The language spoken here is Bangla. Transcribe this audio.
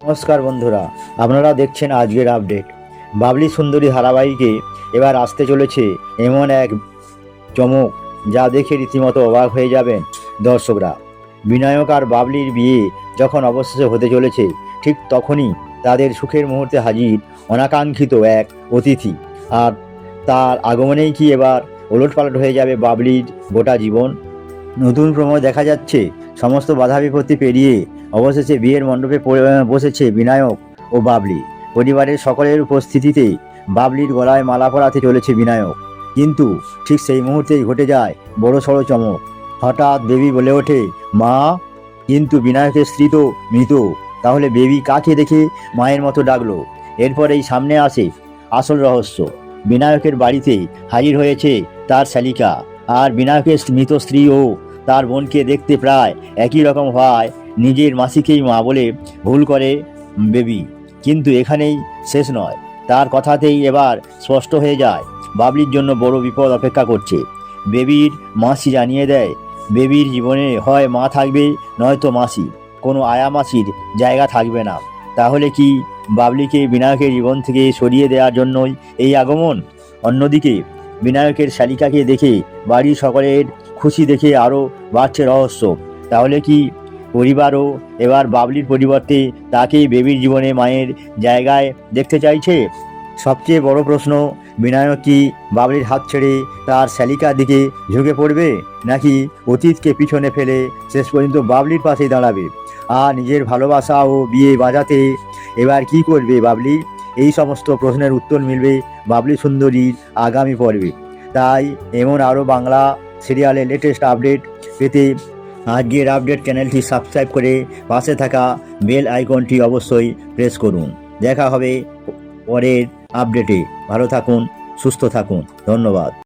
নমস্কার বন্ধুরা, আপনারা দেখছেন আজকের আপডেট। বাবলি সুন্দরী ধারাবাহিকে এবার আসতে চলেছে এমন এক চমক, যা দেখে রীতিমতো অবাক হয়ে যাবেন দর্শকরা। বিনায়ক আর বাবলির বিয়ে যখন অবশেষে হতে চলেছে, ঠিক তখনই তাদের সুখের মুহূর্তে হাজির অনাকাঙ্ক্ষিত এক অতিথি। আর তার আগমনেই কি এবার ওলটপালট হয়ে যাবে বাবলির গোটা জীবন? নতুন প্রোমো দেখা যাচ্ছে সমস্ত বাধা বিপত্তি পেরিয়ে অবশেষে বিয়ের মণ্ডপে বসেছে বিনায়ক ও বাবলি। পরিবারের সকলের উপস্থিতিতে বাবলির গলায় মালা পরাতে চলেছে বিনায়ক। কিন্তু ঠিক সেই মুহূর্তেই ঘটে যায় বড়সড় চমক। হঠাৎ বেবি বলে ওঠে, মা। কিন্তু বিনায়কের স্ত্রী তো মৃত। তাহলে বেবি কাকে দেখে মায়ের মতো ডাকলো? এরপরেই সামনে আসে আসল রহস্য। বিনায়কের বাড়িতে হাজির হয়েছে তার শালিকা, আর বিনায়কের মৃত স্ত্রী ও তার বোনকে দেখতে প্রায় একই রকম হওয়ায় নিজের মাসিকেই মা বলে ভুল করে বেবি। কিন্তু এখানেই শেষ নয়, তার কথাতেই এবার স্পষ্ট হয়ে যায় বাবলির জন্য বড় বিপদ অপেক্ষা করছে। বেবির মাসি জানিয়ে দেয়, বেবির জীবনে হয় মা থাকবে, নয়তো মাসি। কোনো আয়া মাসির জায়গা থাকবে না। তাহলে কি বাবলিকে বিনায়কের জীবন থেকে সরিয়ে দেওয়ার জন্যই এই আগমন? অন্যদিকে বিনায়কের শালিকাকে দেখে বাড়ির সকলের খুশি দেখে আরও বাড়ছে রহস্য। তাহলে কি পরিবারও এবার বাবলির পরিবর্তে তাকেই বেবির জীবনে মায়ের জায়গায় দেখতে চাইছে? সবচেয়ে বড় প্রশ্ন, বিনায়ক কি বাবলির হাত ছেড়ে তার শালিকার দিকে ঝুঁকে পড়বে, নাকি অতীতকে পিছনে ফেলে শেষ পর্যন্ত বাবলির পাশেই দাঁড়াবে? আর নিজের ভালোবাসা ও বিয়ে বাজাতে এবার কি করবে বাবলি? এই সমস্ত প্রশ্নের উত্তর মিলবে বাবলি সুন্দরীর আগামী পর্বে। তাই এমন আরও বাংলা সিরিয়ালের লেটেস্ট আপডেট পেতে আজকের আপডেট চ্যানেলটি সাবস্ক্রাইব করে পাশে থাকা বেল আইকনটি অবশ্যই প্রেস করুন। দেখা হবে পরের আপডেটে। ভালো থাকুন, সুস্থ থাকুন। ধন্যবাদ।